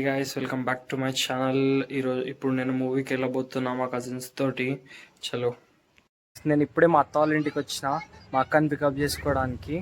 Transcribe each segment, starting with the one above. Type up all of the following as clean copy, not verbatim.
Guys welcome back to my channel. ఇప్పుడు నేను మూవీకి వెళ్ళబోతున్నా మా కజిన్స్ తోటి. చలో, నేను ఇప్పుడే మా అత్త వాళ్ళ ఇంటికి వచ్చిన మా అక్కని పికప్ చేసుకోవడానికి.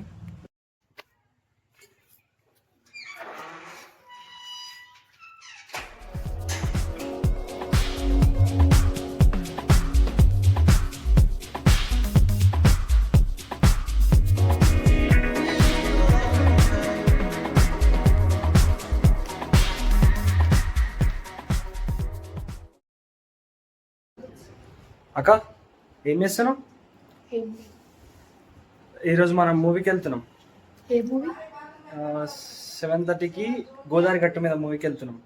అక్క ఏం చేస్తున్నాం? ఈరోజు మనం మూవీకి వెళ్తున్నాం. 7:30కి గోదావరి గట్టు మీద మూవీకి వెళ్తున్నాం.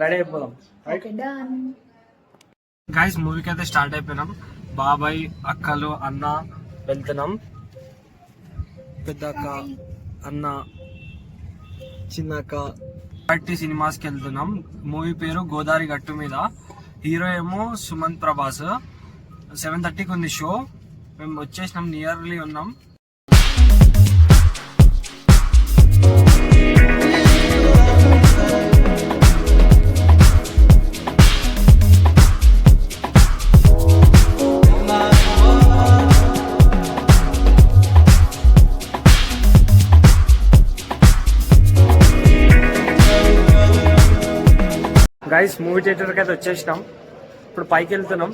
రెడీ అయిపోదాం. గైస్ మూవీకి అయితే స్టార్ట్ అయిపోయినాం. బాబాయ్, అక్కలు, అన్న వెళ్తున్నాం. పెద్ద అక్క, అన్న, చిన్న అక్క సినిమాస్కి వెళ్తున్నాం. మూవీ పేరు గోదావరి గట్టు మీద. హీరో ఏమో సుమంత్ ప్రభాస్. 7:30కి ఉంది షో. మేము వచ్చేసినాం, నియర్లీ ఉన్నాం. గైస్ మూవీ థియేటర్కి అయితే వచ్చేసినాం. ఇప్పుడు పైకి వెళ్తున్నాం.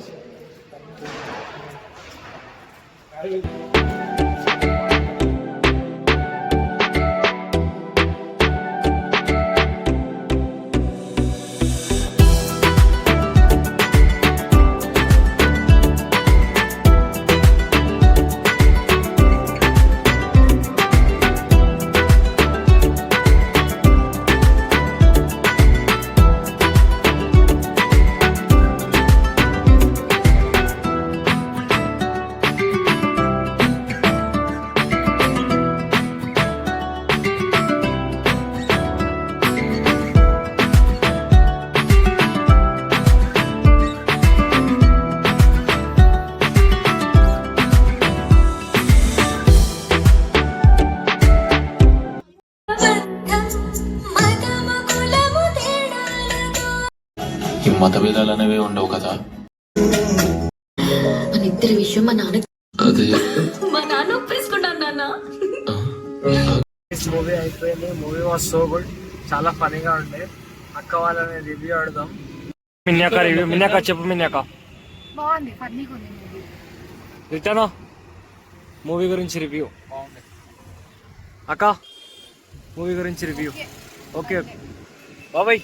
మతభేదాలు అనేవి ఉండవు కదా. మన ఇద్దరి విషయం మా నాన్న ఒప్పేసుకుంటాను. మూవీ అయిపోయింది. Movie was so good. చాలా ఫనీగా ఉండే. అక్క వాళ్ళని రివ్యూ ఆడదాం. మిన్యాక రివ్యూ. మిన్యాక చెప్పు. మిన్యాక బాగుంది, ఫన్నీగా ఉంది మూవీ. రిటర్న్ మూవీ గురించి రివ్యూ. అక్క మూవీ గురించి రివ్యూ. ఓకే బాబాయ్.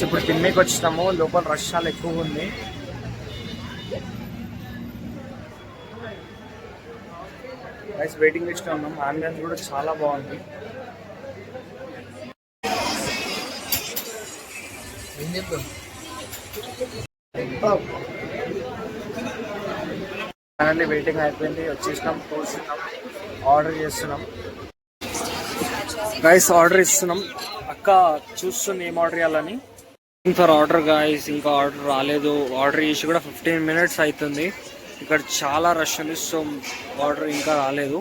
ఇప్పుడు తిన్నేకి వచ్చినాము. లోపల రష్ చాలా ఎక్కువగా ఉంది. నైస్ వెయిటింగ్ లిస్ట్ ఉన్నాం. అంబియన్స్ కూడా చాలా బాగుంది. ఫైనల్లీ వెయిటింగ్ అయిపోయింది. వచ్చేసినాం, కూర్చున్నాం, ఆర్డర్ చేస్తున్నాం. గైస్ ఆర్డర్ ఇస్తున్నాం. అక్క చూస్తుంది ఏం ఆర్డర్ చేయాలని. ఫర్ ఆర్డర్ గాయస్, ఇంకా ఆర్డర్ రాలేదు. ఆర్డర్ చేసి కూడా 15 minutes అవుతుంది. ఇక్కడ చాలా రష్ ఉంది. సో ఆర్డర్ ఇంకా రాలేదు.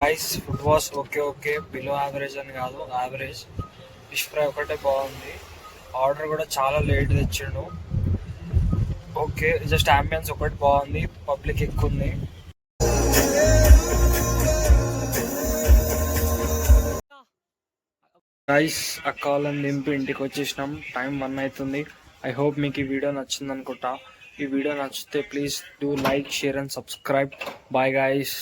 Guys food was okay. Below average అని కాదు, యావరేజ్. ఫిష్ ఫ్రై ఒకటే బాగుంది. ఆర్డర్ కూడా చాలా లేట్ తెచ్చిండు. ఓకే, జస్ట్ అంబియన్స్ ఒకటి బాగుంది. పబ్లిక్ ఎక్కువ ఉంది. గైస్ అక్క వాళ్ళని దింపి ఇంటికి వచ్చేసినాం. టైం 1 అవుతుంది. ఐ హోప్ మీకు ఈ వీడియో నచ్చింది అనుకుంటా. ఈ వీడియో నచ్చితే please do like, share and subscribe. Bye guys.